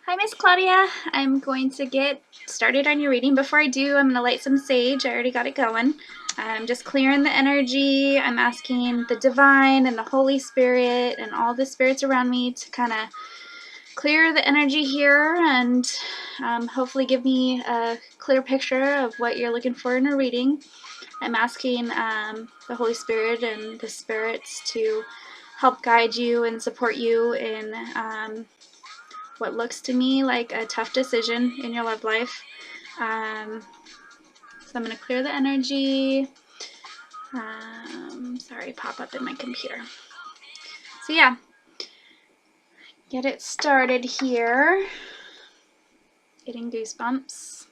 Hi, Miss Claudia. I'm going to get started on your reading. Before I do, I'm going to light some sage. I already got it going. I'm just clearing the energy. I'm asking the Divine and the Holy Spirit and all the spirits around me to kind of clear the energy here and hopefully give me a clear picture of what you're looking for in a reading. I'm asking the Holy Spirit and the spirits to help guide you and support you in what looks to me like a tough decision in your love life. So I'm going to clear the energy. Sorry, pop up in my computer. So yeah, get it started here. Getting goosebumps.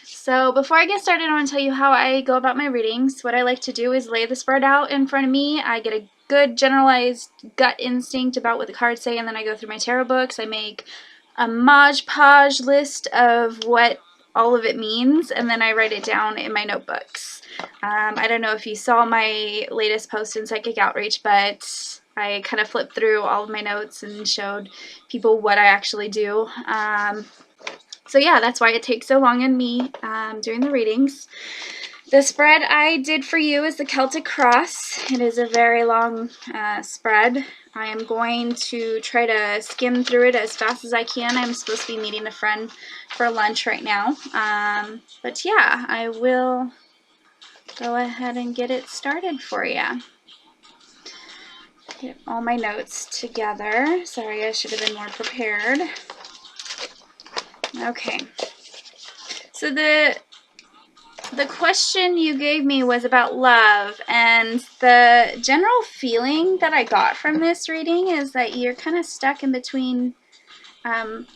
So before I get started, I want to tell you how I go about my readings. What I like to do is lay the spread out in front of me. I get a good generalized gut instinct about what the cards say, and then I go through my tarot books. I make a Mod Podge list of what all of it means, and then I write it down in my notebooks. I don't know if you saw my latest post in Psychic Outreach, but I kind of flipped through all of my notes and showed people what I actually do. So yeah, that's why it takes so long in me doing the readings. The spread I did for you is the Celtic Cross. It is a very long spread. I am going to try to skim through it as fast as I can. I'm supposed to be meeting a friend for lunch right now. But yeah, I will go ahead and get it started for you. Get all my notes together. Sorry, I should have been more prepared. Okay. So the question you gave me was about love, and the general feeling that I got from this reading is that you're kind of stuck in between, you're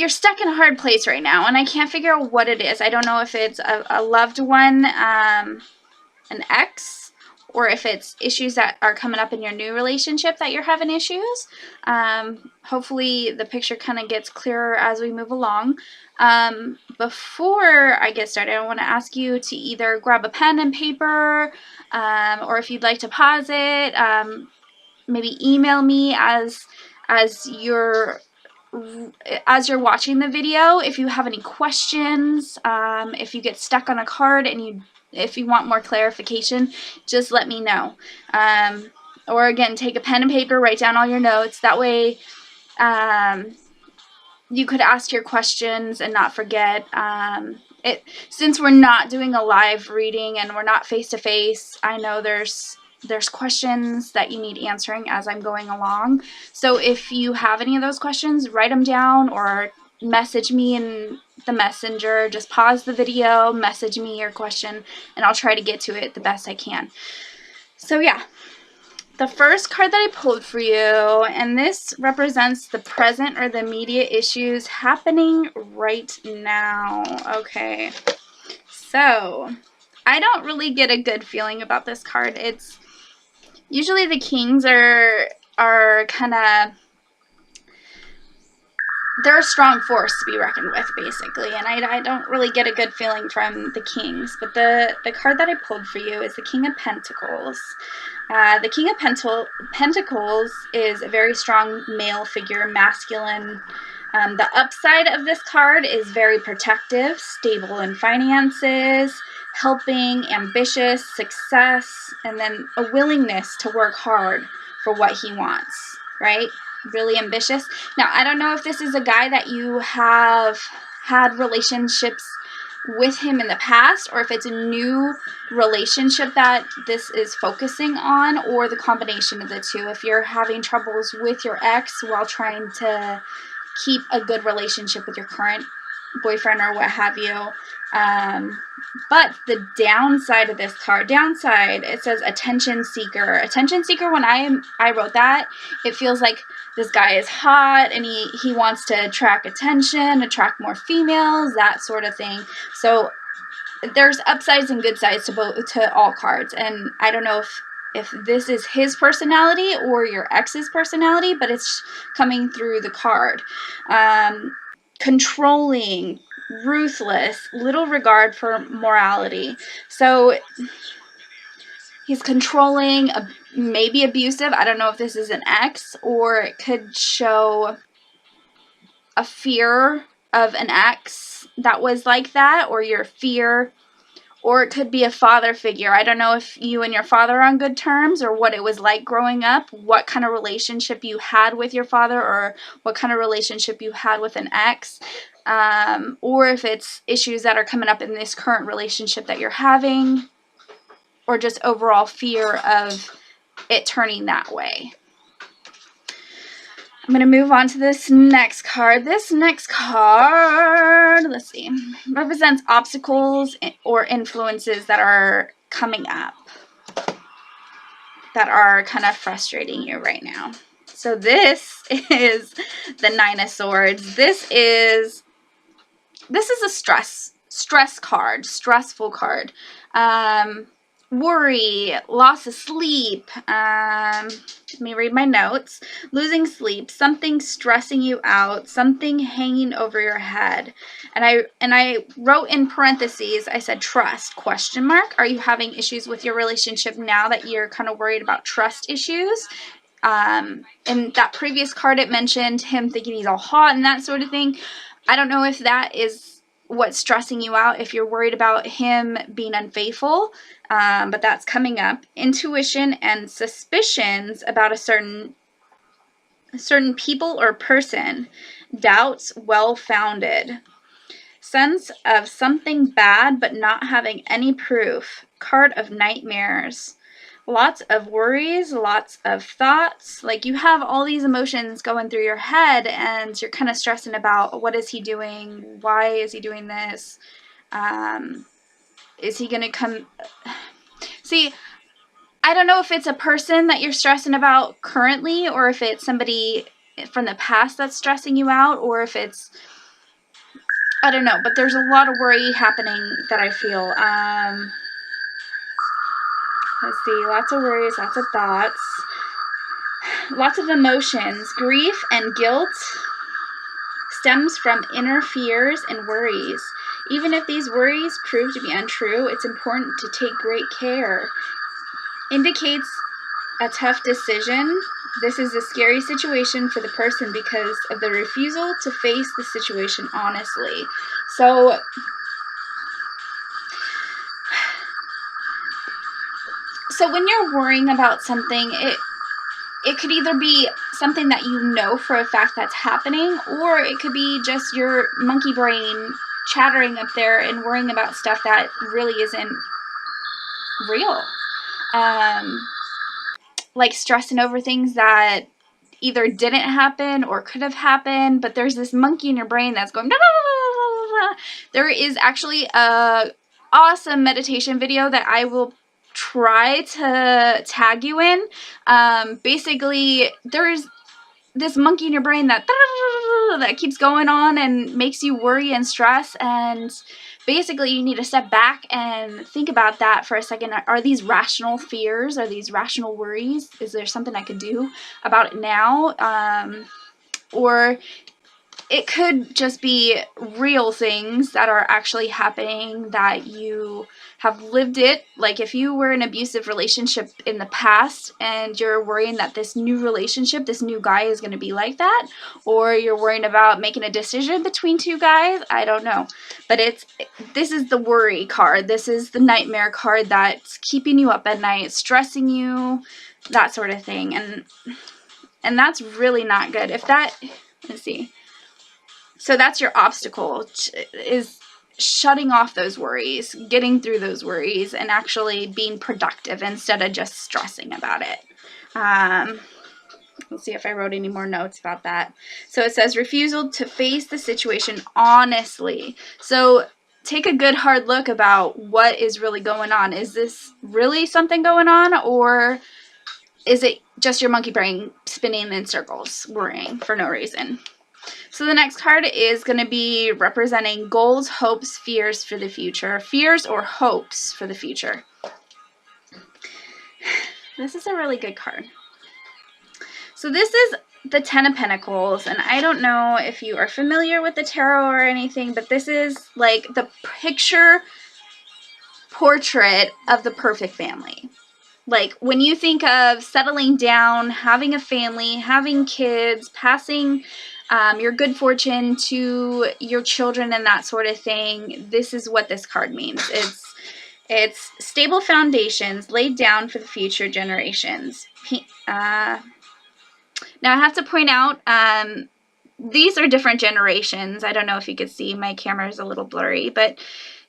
stuck in a hard place right now, and I can't figure out what it is. I don't know if it's a loved one, an ex, or if it's issues that are coming up in your new relationship that you're having issues. Hopefully the picture kind of gets clearer as we move along. Before I get started, I want to ask you to either grab a pen and paper, or if you'd like to pause it, maybe email me as you're watching the video if you have any questions. If you get stuck on a card and if you want more clarification, just let me know. Or again, take a pen and paper, write down all your notes. That way you could ask your questions and not forget. Since we're not doing a live reading and we're not face-to-face, I know there's questions that you need answering as I'm going along. So if you have any of those questions, write them down or message me in the messenger. Just pause the video, message me your question, and I'll try to get to it the best I can. So yeah, the first card that I pulled for you, and this represents the present or the immediate issues happening right now. Okay, so I don't really get a good feeling about this card. It's usually the kings are kind of, they're a strong force to be reckoned with, basically, and I don't really get a good feeling from the kings. But the card that I pulled for you is the King of Pentacles. The King of Pentacles is a very strong male figure, masculine. The upside of this card is very protective, stable in finances, helping, ambitious, success, and then a willingness to work hard for what he wants, right? Really ambitious. Now, I don't know if this is a guy that you have had relationships with him in the past, or if it's a new relationship that this is focusing on, or the combination of the two. If you're having troubles with your ex while trying to keep a good relationship with your current boyfriend or what have you. But the downside of this card, it says attention seeker. Attention seeker, when I wrote that, it feels like this guy is hot and he wants to attract attention, attract more females, that sort of thing. So there's upsides and good sides to all cards, and I don't know if this is his personality or your ex's personality, but it's coming through the card. Controlling, ruthless, little regard for morality. So he's controlling, maybe abusive. I don't know if this is an ex, or it could show a fear of an ex that was like that, or your fear, or it could be a father figure. I don't know if you and your father are on good terms, or what it was like growing up, what kind of relationship you had with your father, or what kind of relationship you had with an ex, or if it's issues that are coming up in this current relationship that you're having, or just overall fear of it turning that way. I'm going to move on to this next card. This next card, let's see, represents obstacles or influences that are coming up that are kind of frustrating you right now. So this is the Nine of Swords. This is a stress card, stressful card. Worry, loss of sleep, let me read my notes. Losing sleep, something stressing you out, something hanging over your head. And I wrote in parentheses, I said trust, question mark. Are you having issues with your relationship now that you're kind of worried about trust issues? In that previous card it mentioned him thinking he's all hot and that sort of thing. I don't know if that is what's stressing you out, if you're worried about him being unfaithful, but that's coming up. Intuition and suspicions about a certain people or person. Doubts well-founded. Sense of something bad but not having any proof. Card of nightmares. Lots of worries, lots of thoughts. Like you have all these emotions going through your head and you're kind of stressing about what is he doing? Why is he doing this? Is he going to come? See, I don't know if it's a person that you're stressing about currently, or if it's somebody from the past that's stressing you out, or if it's, I don't know, but there's a lot of worry happening that I feel. Let's see, lots of worries, lots of thoughts, lots of emotions. Grief and guilt stems from inner fears and worries. Even if these worries prove to be untrue, it's important to take great care. Indicates a tough decision. This is a scary situation for the person because of the refusal to face the situation honestly. So when you're worrying about something, it could either be something that you know for a fact that's happening, or it could be just your monkey brain chattering up there and worrying about stuff that really isn't real. Like stressing over things that either didn't happen or could have happened, but there's this monkey in your brain that's going, There is actually a awesome meditation video that I will try to tag you in. Basically, there's this monkey in your brain that keeps going on and makes you worry and stress, and basically you need to step back and think about that for a second. Are these rational fears? Are these rational worries? Is there something I could do about it now? Or it could just be real things that are actually happening that you have lived it. Like if you were in an abusive relationship in the past and you're worrying that this new relationship, this new guy is going to be like that, or you're worrying about making a decision between two guys, I don't know. But this is the worry card. This is the nightmare card that's keeping you up at night, stressing you, that sort of thing. And that's really not good. If that, let's see. So that's your obstacle, is shutting off those worries, getting through those worries, and actually being productive instead of just stressing about it. Let's see if I wrote any more notes about that. So it says refusal to face the situation honestly. So take a good hard look about what is really going on. Is this really something going on, or is it just your monkey brain spinning in circles, worrying for no reason? So the next card is going to be representing goals, hopes, fears for the future. Fears or hopes for the future. This is a really good card. So this is the Ten of Pentacles, and I don't know if you are familiar with the tarot or anything, but this is like the picture portrait of the perfect family. Like, when you think of settling down, having a family, having kids, passing your good fortune to your children and that sort of thing, this is what this card means. It's stable foundations laid down for the future generations. Now, I have to point out, these are different generations. I don't know if you could see, my camera is a little blurry, but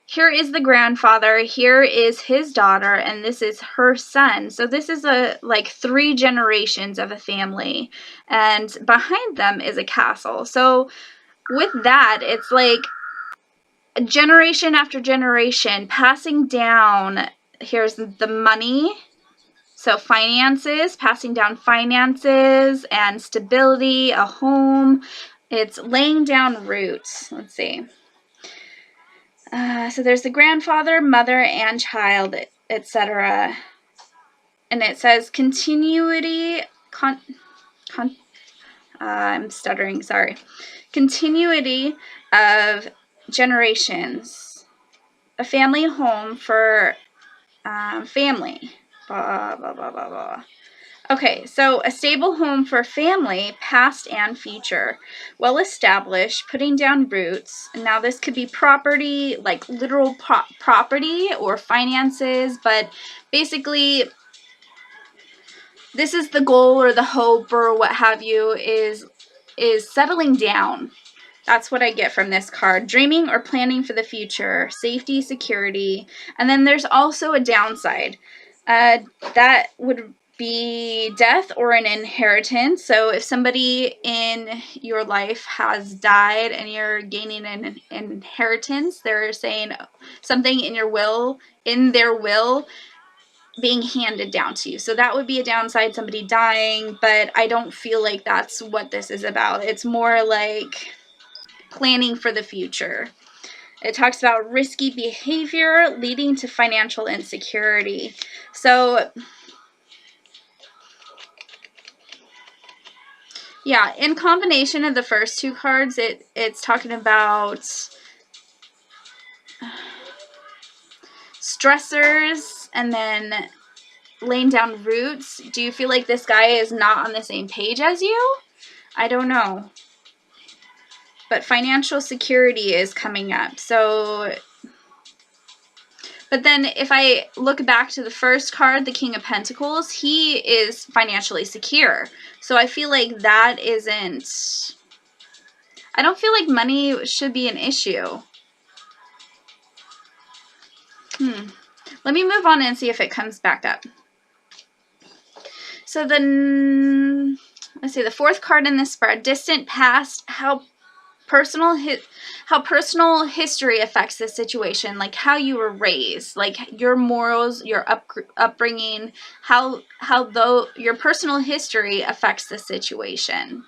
here is the grandfather, here is his daughter, and this is her son. So this is like 3 generations of a family, and behind them is a castle. So with that, it's like generation after generation passing down. Here's the money. So finances, passing down finances and stability, a home. It's laying down roots. Let's see. So there's the grandfather, mother, and child, etc. And it says continuity, I'm stuttering, sorry. Continuity of generations. A family home for family. Blah, blah, blah, blah, blah. Okay, so a stable home for family, past and future. Well established, putting down roots. Now this could be property, like literal property, or finances, but basically this is the goal or the hope or what have you, is settling down. That's what I get from this card. Dreaming or planning for the future, safety, security. And then there's also a downside. That would be death or an inheritance. So if somebody in your life has died and you're gaining an inheritance, they're saying something in their will being handed down to you. So that would be a downside, somebody dying, but I don't feel like that's what this is about. It's more like planning for the future. It talks about risky behavior leading to financial insecurity. So yeah, in combination of the first 2 cards, it's talking about stressors and then laying down roots. Do you feel like this guy is not on the same page as you? I don't know. But financial security is coming up. So, but then if I look back to the first card, the King of Pentacles, he is financially secure. So I feel like that isn't, I don't feel like money should be an issue. Let me move on and see if it comes back up. So then, let's see, the 4th card in this spread, distant past, how personal history affects this situation, like how you were raised, like your morals, your upbringing, how though your personal history affects the situation.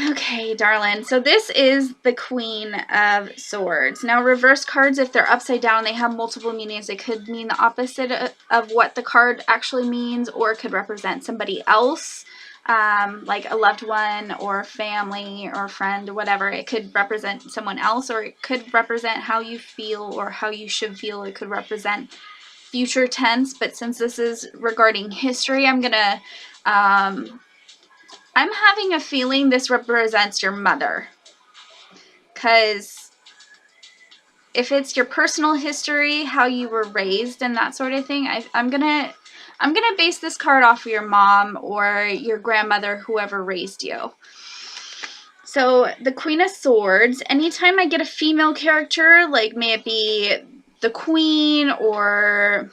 Okay, darling. So this is the Queen of Swords. Now, reverse cards, if they're upside down, they have multiple meanings. It could mean the opposite of what the card actually means, or it could represent somebody else, like a loved one or family or friend or whatever. It could represent someone else, or it could represent how you feel or how you should feel. It could represent future tense, but since this is regarding history, I'm having a feeling this represents your mother, because if it's your personal history, how you were raised and that sort of thing, I'm gonna base this card off of your mom or your grandmother, whoever raised you. So the Queen of Swords, anytime I get a female character, like may it be the Queen or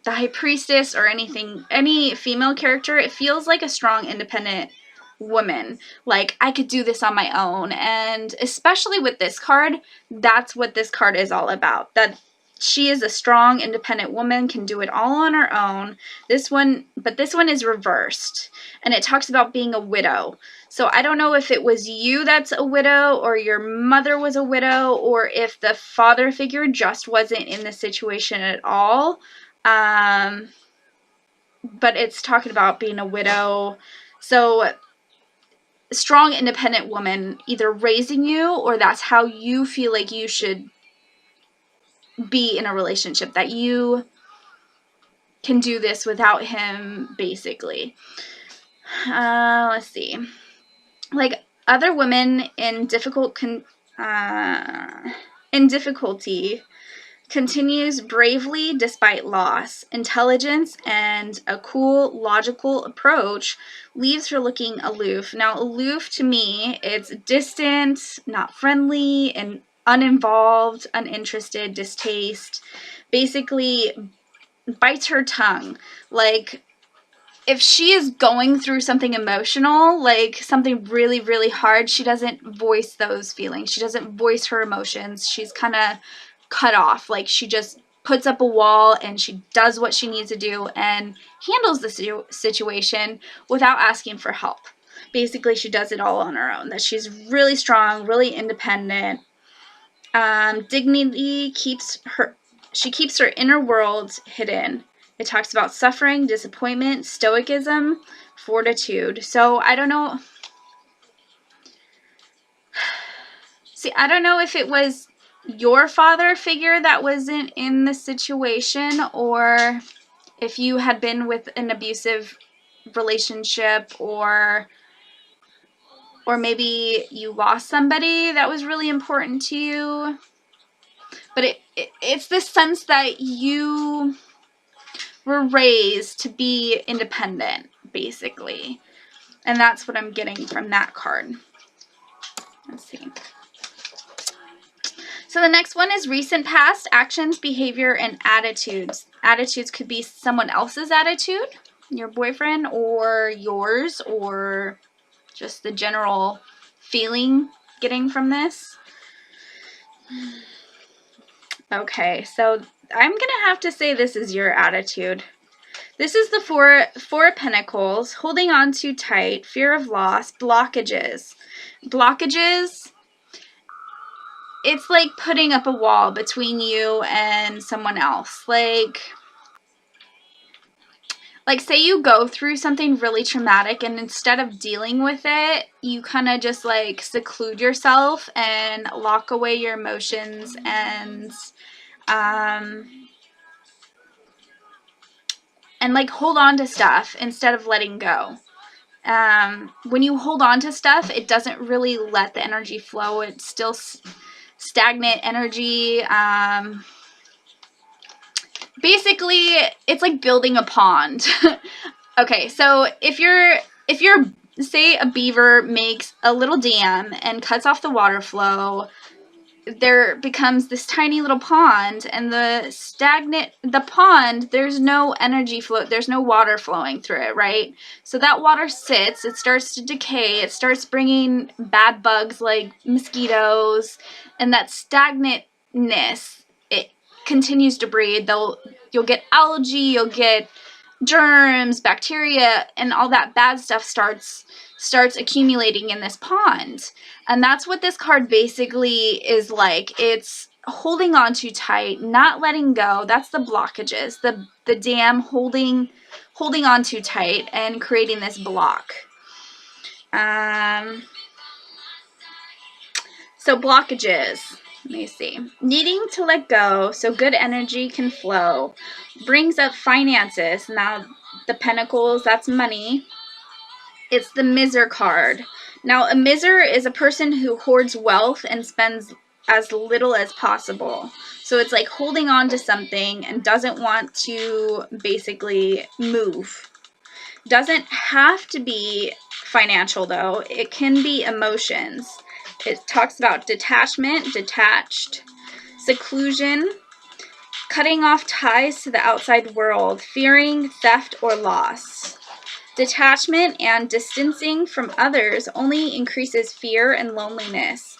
the High Priestess or anything, any female character, it feels like a strong, independent woman. Like, I could do this on my own. And especially with this card, that's what this card is all about. That she is a strong, independent woman, can do it all on her own. This one is reversed. And it talks about being a widow. So I don't know if it was you that's a widow, or your mother was a widow, or if the father figure just wasn't in the situation at all. But it's talking about being a widow. So strong, independent woman either raising you, or that's how you feel like you should be in a relationship, that you can do this without him, basically. Let's see. Like other women in difficulty, continues bravely despite loss. Intelligence and a cool, logical approach leaves her looking aloof. Now, aloof to me, it's distant, not friendly, and uninvolved, uninterested, distaste. Basically, bites her tongue. Like, if she is going through something emotional, like something really, really hard, she doesn't voice those feelings. She doesn't voice her emotions. She's kind of cut off. Like, she just puts up a wall and she does what she needs to do and handles the situation without asking for help. Basically, she does it all on her own. That she's really strong, really independent. Dignity keeps her inner world hidden. It talks about suffering, disappointment, stoicism, fortitude. So I don't know. See, I don't know if it was your father figure that wasn't in the situation, or if you had been with an abusive relationship, or maybe you lost somebody that was really important to you. But it's this sense that you were raised to be independent, basically. And that's what I'm getting from that card. Let's see. So the next one is recent past, actions, behavior, and attitudes. Attitudes could be someone else's attitude, your boyfriend, or yours, or just the general feeling getting from this. Okay, so I'm going to have to say this is your attitude. This is the Four of Pentacles, holding on too tight, fear of loss, blockages. Blockages, it's like putting up a wall between you and someone else. Like say you go through something really traumatic and instead of dealing with it, you kind of just like seclude yourself and lock away your emotions and like hold on to stuff instead of letting go. When you hold on to stuff, it doesn't really let the energy flow. It's still stagnant energy. Basically, it's like building a pond. Okay, so if you're say a beaver makes a little dam and cuts off the water flow, there becomes this tiny little pond, and the pond, there's no energy flow, there's no water flowing through it, right? So that water sits, it starts to decay, it starts bringing bad bugs like mosquitoes, and that stagnantness, it continues to breed. You'll get algae, you'll get germs, bacteria, and all that bad stuff starts accumulating in this pond. And that's what this card basically is like. It's holding on too tight, not letting go. That's the blockages. The dam holding on too tight and creating this block. So blockages. Let me see. Needing to let go so good energy can flow. Brings up finances. Now, the pentacles, that's money. It's the miser card. Now, a miser is a person who hoards wealth and spends as little as possible. So it's like holding on to something and doesn't want to basically move. Doesn't have to be financial, though. It can be emotions. It talks about detachment, detached, seclusion, cutting off ties to the outside world, fearing theft or loss. Detachment and distancing from others only increases fear and loneliness.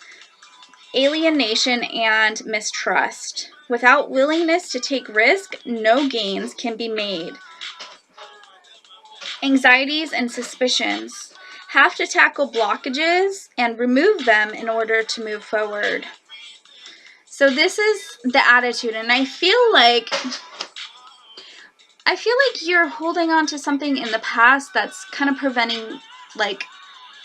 Alienation and mistrust. Without willingness to take risk, no gains can be made. Anxieties and suspicions. Have to tackle blockages and remove them in order to move forward. So this is the attitude, and I feel like you're holding on to something in the past that's kind of preventing like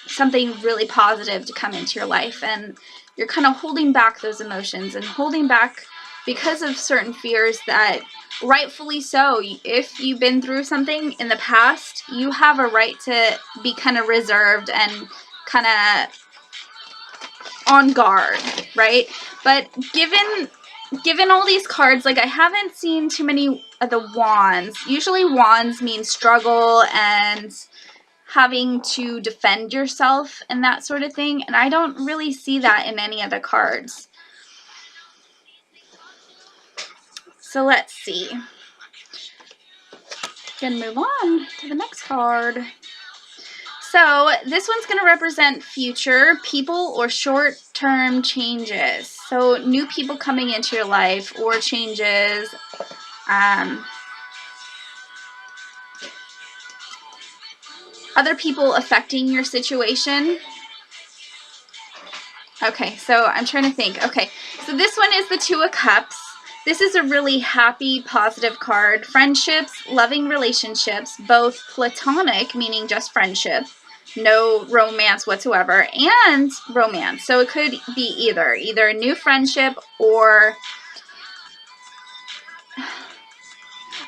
something really positive to come into your life, and you're kind of holding back those emotions and holding back because of certain fears that, rightfully so, if you've been through something in the past, you have a right to be kind of reserved and kind of on guard, right? But given all these cards, like, I haven't seen too many of the wands. Usually wands mean struggle and having to defend yourself and that sort of thing, and I don't really see that in any of the cards. So let's see. Gonna move on to the next card. So this one's going to represent future people or short-term changes. So new people coming into your life or changes. Other people affecting your situation. Okay, so I'm trying to think. Okay, so this one is the Two of Cups. This is a really happy, positive card. Friendships, loving relationships, both platonic, meaning just friendship, no romance whatsoever, and romance. So it could be either a new friendship or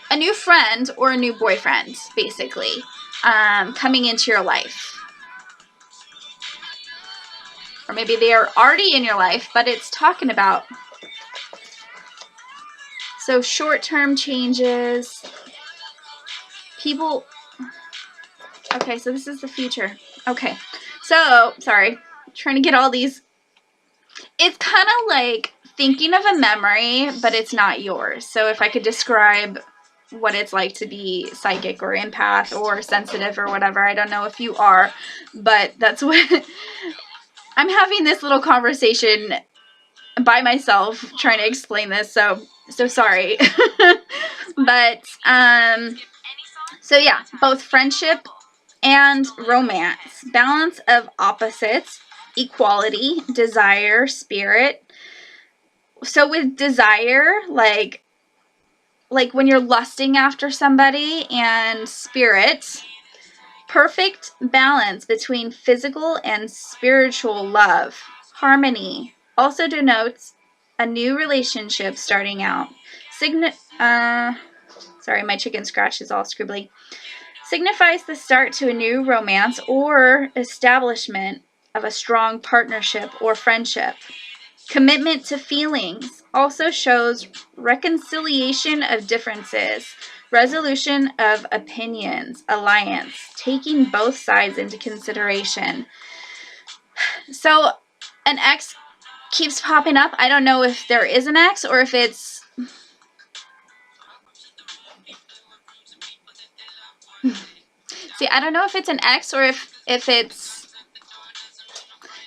a new friend or a new boyfriend, basically, coming into your life. Or maybe they are already in your life, but it's talking about. So short-term changes, people. Okay, so this is the future. Okay, so, sorry, I'm trying to get all these. It's kind of like thinking of a memory, but it's not yours. So if I could describe what it's like to be psychic or empath or sensitive or whatever, I don't know if you are, but that's what I'm having this little conversation by myself trying to explain this, so sorry. But so yeah, both friendship and romance, balance of opposites, equality, desire, spirit. So with desire, like when you're lusting after somebody, and spirit, perfect balance between physical and spiritual love. Harmony also denotes a new relationship starting out. Sorry, my chicken scratch is all scribbly. Signifies the start to a new romance or establishment of a strong partnership or friendship. Commitment to feelings also shows reconciliation of differences, resolution of opinions, alliance, taking both sides into consideration. So an ex keeps popping up. I don't know if there is an ex or if it's see, I don't know if it's an ex or if it's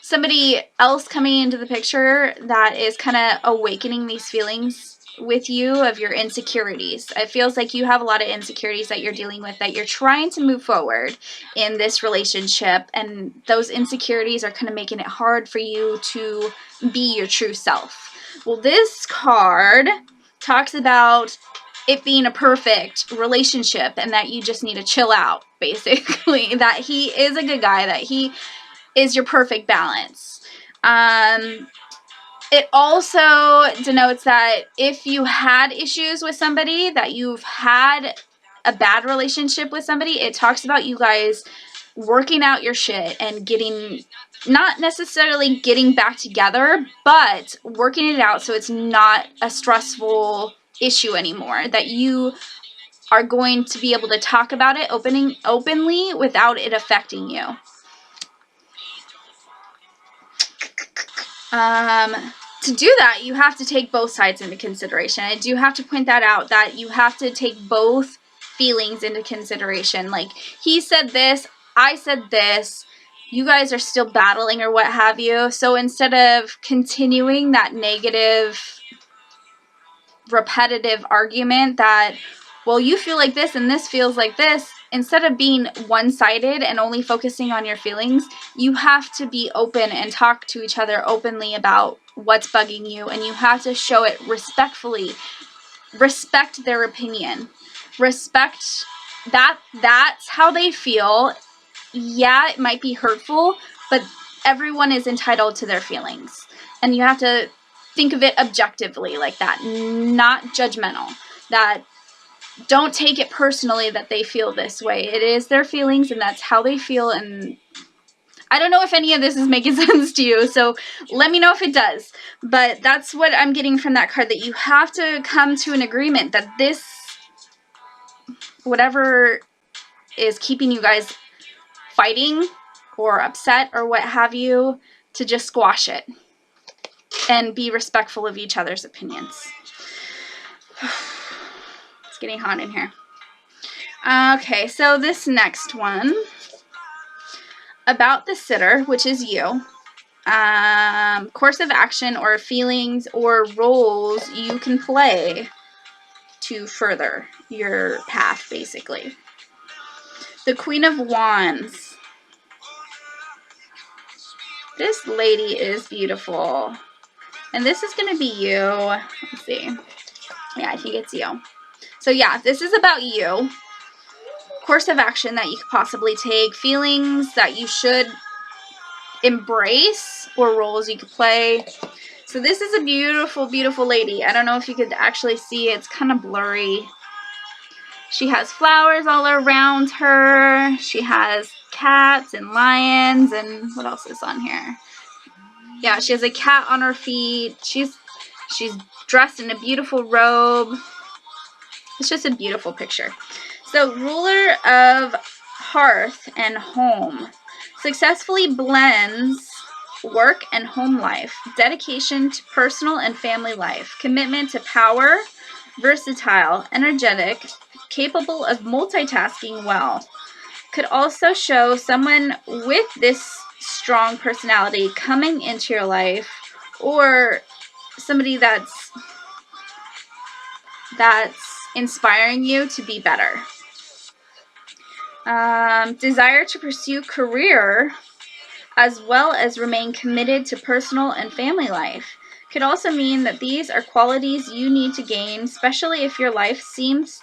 somebody else coming into the picture that is kind of awakening these feelings with you of your insecurities. It feels like you have a lot of insecurities that you're dealing with, that you're trying to move forward in this relationship, and those insecurities are kind of making it hard for you to be your true self. Well, this card talks about it being a perfect relationship and that you just need to chill out, basically. That he is a good guy, that he is your perfect balance. It also denotes that if you had issues with somebody, that you've had a bad relationship with somebody, it talks about you guys working out your shit and getting, not necessarily getting back together, but working it out so it's not a stressful issue anymore, that you are going to be able to talk about it openly without it affecting you. To do that, you have to take both sides into consideration. I do have to point that out, that you have to take both feelings into consideration. Like, he said this, I said this, you guys are still battling or what have you. So instead of continuing that negative, repetitive argument that, well, you feel like this and this feels like this, instead of being one-sided and only focusing on your feelings, you have to be open and talk to each other openly about what's bugging you, and you have to show it respectfully. Respect their opinion. Respect that's how they feel. Yeah, it might be hurtful, but everyone is entitled to their feelings. And you have to think of it objectively like that, not judgmental. That don't take it personally that they feel this way. It is their feelings, and that's how they feel, and I don't know if any of this is making sense to you, so let me know if it does. But that's what I'm getting from that card, that you have to come to an agreement that this, whatever is keeping you guys fighting or upset or what have you, to just squash it and be respectful of each other's opinions. It's getting hot in here. Okay, so this next one, about the sitter, which is you. Course of action or feelings or roles you can play to further your path, basically. The Queen of Wands. This lady is beautiful. And this is going to be you. Let's see. Yeah, I think it's you. So yeah, this is about you. Course of action that you could possibly take. Feelings that you should embrace or roles you could play. So this is a beautiful, beautiful lady. I don't know if you could actually see it. It's kind of blurry. She has flowers all around her. She has cats and lions, and what else is on here? Yeah, she has a cat on her feet. She's dressed in a beautiful robe. It's just a beautiful picture. So, ruler of hearth and home. Successfully blends work and home life. Dedication to personal and family life. Commitment to power. Versatile. Energetic. Capable of multitasking well. Could also show someone with this strong personality coming into your life, or somebody that's inspiring you to be better. Desire to pursue career as well as remain committed to personal and family life. Could also mean that these are qualities you need to gain, especially if your life seems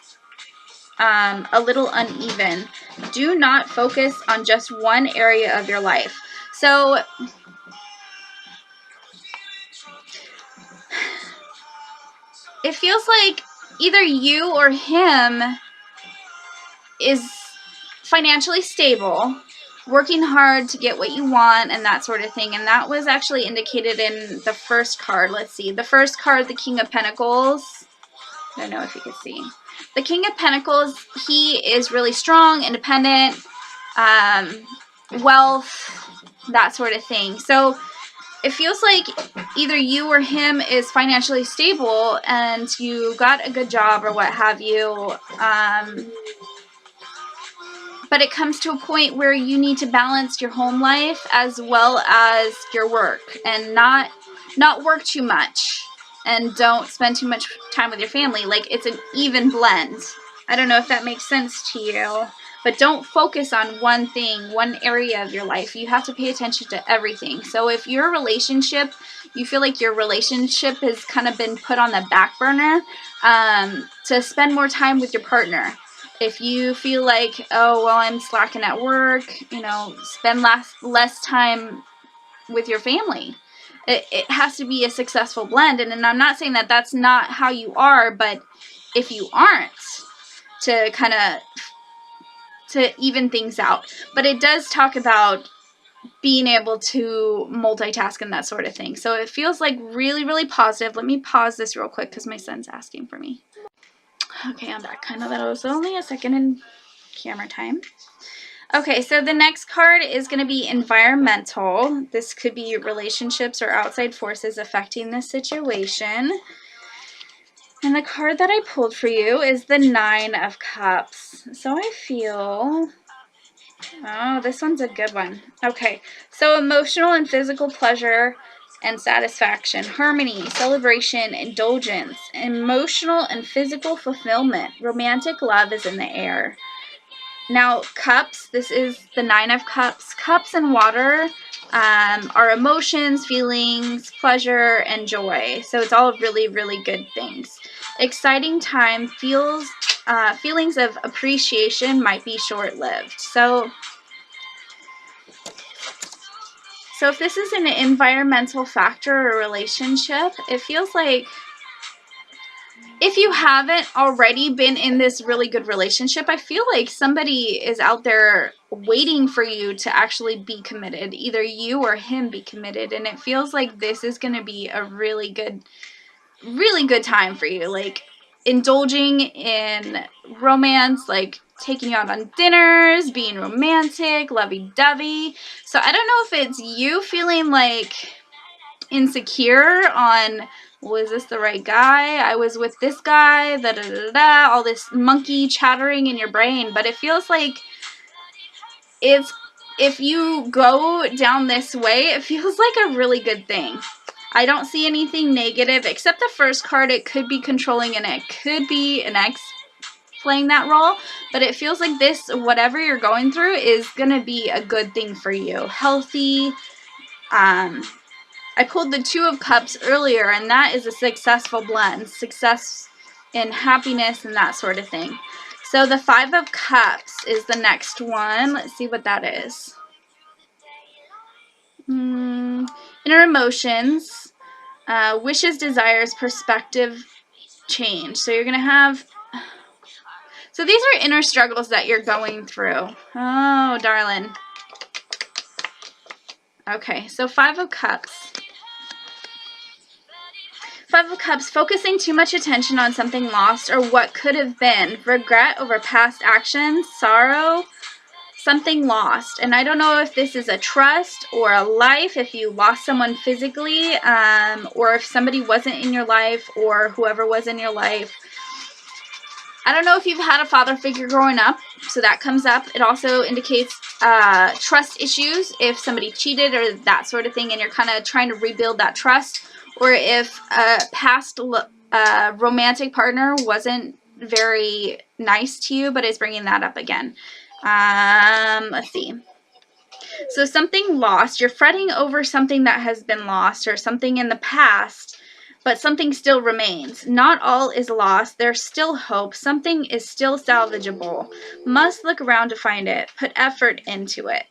a little uneven. Do not focus on just one area of your life. So it feels like either you or him is financially stable, working hard to get what you want and that sort of thing. And that was actually indicated in the first card. Let's see. The first card, the King of Pentacles. I don't know if you can see. The King of Pentacles, he is really strong, independent, wealth, that sort of thing. So it feels like either you or him is financially stable and you got a good job or what have you. But it comes to a point where you need to balance your home life as well as your work, and not work too much. And don't spend too much time with your family. Like, it's an even blend. I don't know if that makes sense to you. But don't focus on one thing, one area of your life. You have to pay attention to everything. So if your relationship, you feel like your relationship has kind of been put on the back burner, to spend more time with your partner. If you feel like, oh, well, I'm slacking at work, spend less time with your family. It has to be a successful blend. And I'm not saying that that's not how you are, but if you aren't, to kind of to even things out. But it does talk about being able to multitask and that sort of thing. So it feels like really, really positive. Let me pause this real quick because my son's asking for me. Okay, I'm back. I know that was only a second in camera time. Okay, so the next card is going to be environmental. This could be relationships or outside forces affecting this situation. And the card that I pulled for you is the Nine of Cups. So I feel... oh, this one's a good one. Okay, so emotional and physical pleasure and satisfaction, harmony, celebration, indulgence, emotional and physical fulfillment. Romantic love is in the air. Now, cups, this is the Nine of Cups. Cups and water are emotions, feelings, pleasure, and joy. So it's all really, really good things. Exciting time, feelings of appreciation might be short-lived. So So if this is an environmental factor or relationship, it feels like if you haven't already been in this really good relationship, I feel like somebody is out there waiting for you to actually be committed. Either you or him be committed. And it feels like this is going to be a really good time for you. Like indulging in romance, like taking you out on dinners, being romantic, lovey-dovey. So I don't know if it's you feeling like insecure on, well, is this the right guy? I was with this guy, da da da da, all this monkey chattering in your brain. But it feels like it's, if you go down this way, it feels like a really good thing. I don't see anything negative except the first card. It could be controlling and it could be an ex playing that role, but it feels like this, whatever you're going through, is going to be a good thing for you. Healthy. I pulled the Two of Cups earlier, and that is a successful blend. Success in happiness and that sort of thing. So the Five of Cups is the next one. Let's see what that is. Inner emotions, wishes, desires, perspective change. So you're going to have... So these are inner struggles that you're going through. Oh, darling. Okay, so Five of Cups. Five of Cups, focusing too much attention on something lost or what could have been. Regret over past actions, sorrow, something lost. And I don't know if this is a trust or a life, if you lost someone physically, or if somebody wasn't in your life or whoever was in your life. I don't know if you've had a father figure growing up, so that comes up. It also indicates trust issues, if somebody cheated or that sort of thing, and you're kind of trying to rebuild that trust. Or if a past romantic partner wasn't very nice to you, but is bringing that up again. Let's see. So something lost. You're fretting over something that has been lost or something in the past, but something still remains. Not all is lost. There's still hope. Something is still salvageable. Must look around to find it. Put effort into it.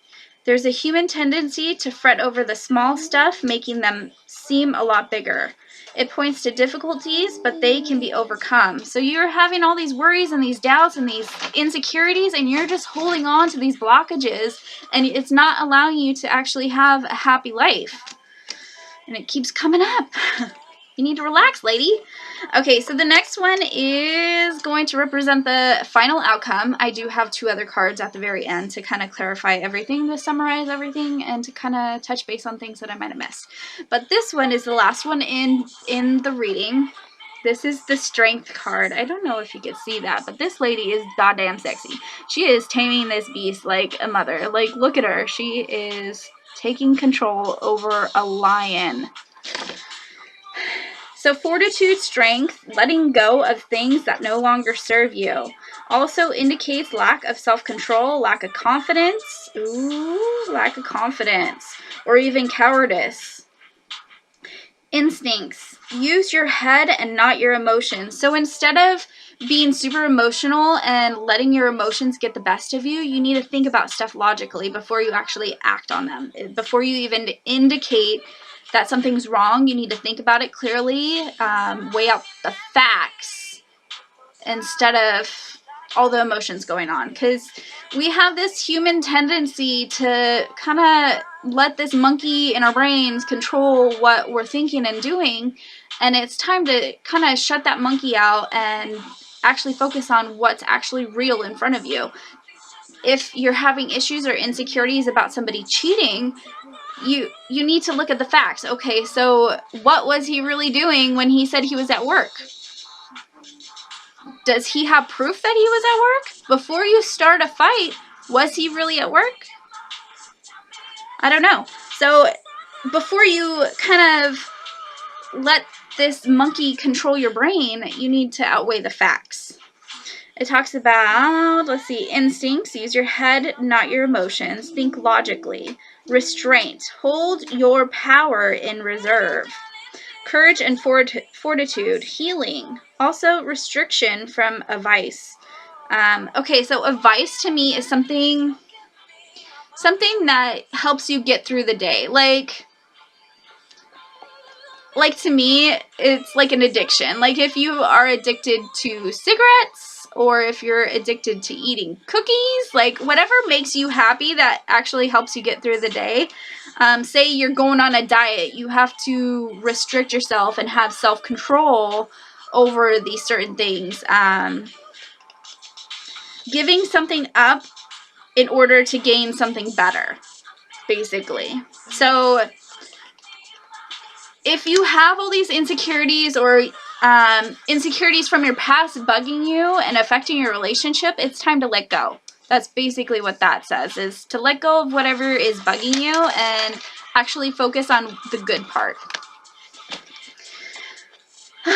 There's a human tendency to fret over the small stuff, making them seem a lot bigger. It points to difficulties, but they can be overcome. So you're having all these worries and these doubts and these insecurities, and you're just holding on to these blockages, and it's not allowing you to actually have a happy life. And it keeps coming up. You need to relax, lady. Okay, so the next one is going to represent the final outcome. I do have two other cards at the very end to kind of clarify everything, to summarize everything, and to kind of touch base on things that I might have missed. But this one is the last one in the reading. This is the Strength card. I don't know if you can see that, but this lady is goddamn sexy. She is taming this beast like a mother. Like, look at her. She is taking control over a lion. So fortitude, strength, letting go of things that no longer serve you. Also indicates lack of self-control, lack of confidence. Ooh, lack of confidence. Or even cowardice. Instincts. Use your head and not your emotions. So instead of being super emotional and letting your emotions get the best of you, you need to think about stuff logically before you actually act on them. Before you even indicate that something's wrong, you need to think about it clearly, weigh out the facts instead of all the emotions going on. Because we have this human tendency to kind of let this monkey in our brains control what we're thinking and doing. And it's time to kind of shut that monkey out and actually focus on what's actually real in front of you. If you're having issues or insecurities about somebody cheating, you need to look at the facts. Okay, so what was he really doing when he said he was at work? Does he have proof that he was at work? Before you start a fight, was he really at work? I don't know. So before you kind of let this monkey control your brain, you need to outweigh the facts. It talks about, let's see, instincts. Use your head, not your emotions. Think logically. Restraint. Hold your power in reserve. Courage and fortitude. Healing. Also, restriction from a vice. Okay, so a vice to me is something something that helps you get through the day. Like to me, it's like an addiction. Like if you are addicted to cigarettes, or if you're addicted to eating cookies, like whatever makes you happy that actually helps you get through the day. Say you're going on a diet, you have to restrict yourself and have self-control over these certain things. Giving something up in order to gain something better, basically. So if you have all these insecurities, or insecurities from your past bugging you and affecting your relationship, it's time to let go. That's basically what that says, is to let go of whatever is bugging you and actually focus on the good part.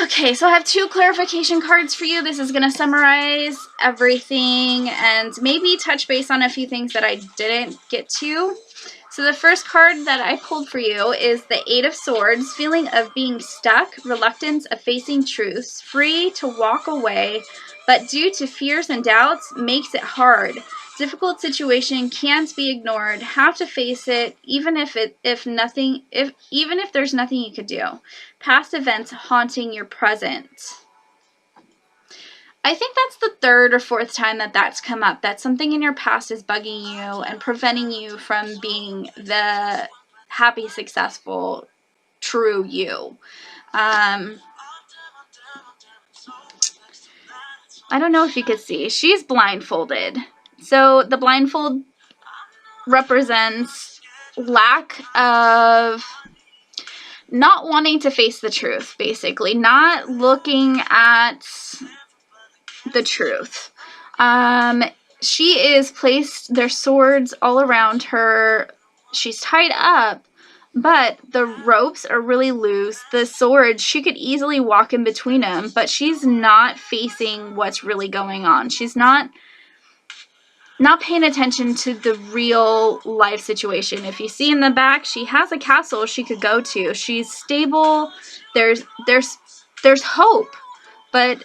Okay, so I have 2 clarification cards for you. This is going to summarize everything and maybe touch base on a few things that I didn't get to. So the first card that I pulled for you is the 8 of Swords, feeling of being stuck, reluctance of facing truths, free to walk away, but due to fears and doubts makes it hard. Difficult situation can't be ignored. Have to face it, even if there's nothing you could do. Past events haunting your present. I think that's the 3rd or 4th time that that's come up. That something in your past is bugging you and preventing you from being the happy, successful, true you. I don't know if you could see. She's blindfolded. So the blindfold represents lack of not wanting to face the truth, basically. Not looking at the truth. She is placed, there's swords all around her. She's tied up, but the ropes are really loose. The swords, she could easily walk in between them, but she's not facing what's really going on. She's not paying attention to the real life situation. If you see in the back, she has a castle she could go to. She's stable. There's hope, but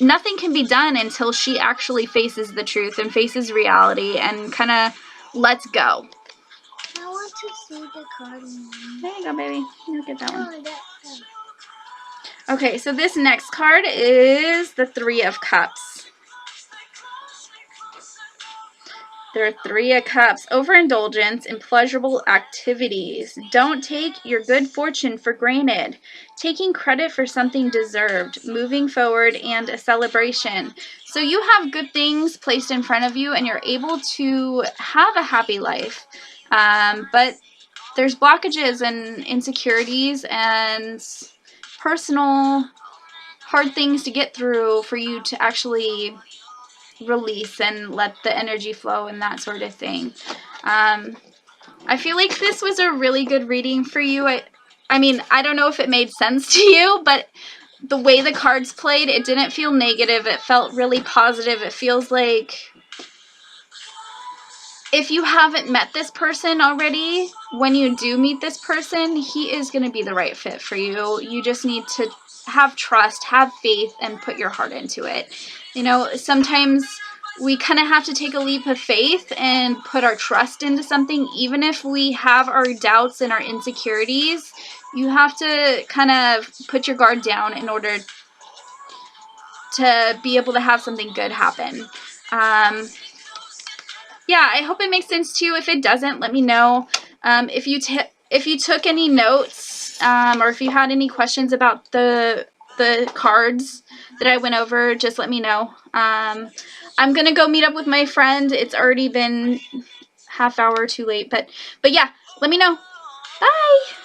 nothing can be done until she actually faces the truth and faces reality and kind of lets go. I want to see the card. There you go, baby. You'll get that one. Okay, so this next card is the 3 of Cups. There are 3 of Cups. Overindulgence in pleasurable activities. Don't take your good fortune for granted. Taking credit for something deserved. Moving forward and a celebration. So you have good things placed in front of you and you're able to have a happy life. But there's blockages and insecurities and personal hard things to get through for you to actually release and let the energy flow and that sort of thing. I feel like this was a really good reading for you. I mean, I don't know if it made sense to you, but the way the cards played, it didn't feel negative. It felt really positive. It feels like if you haven't met this person already, when you do meet this person, he is going to be the right fit for you. You just need to have trust, have faith, and put your heart into it. You know, sometimes we kind of have to take a leap of faith and put our trust into something, even if we have our doubts and our insecurities. You have to kind of put your guard down in order to be able to have something good happen. Yeah, I hope it makes sense to you. If it doesn't, let me know. If you took any notes, or if you had any questions about the cards that I went over, just let me know. I'm gonna go meet up with my friend. It's already been half hour too late, but yeah, let me know. Bye.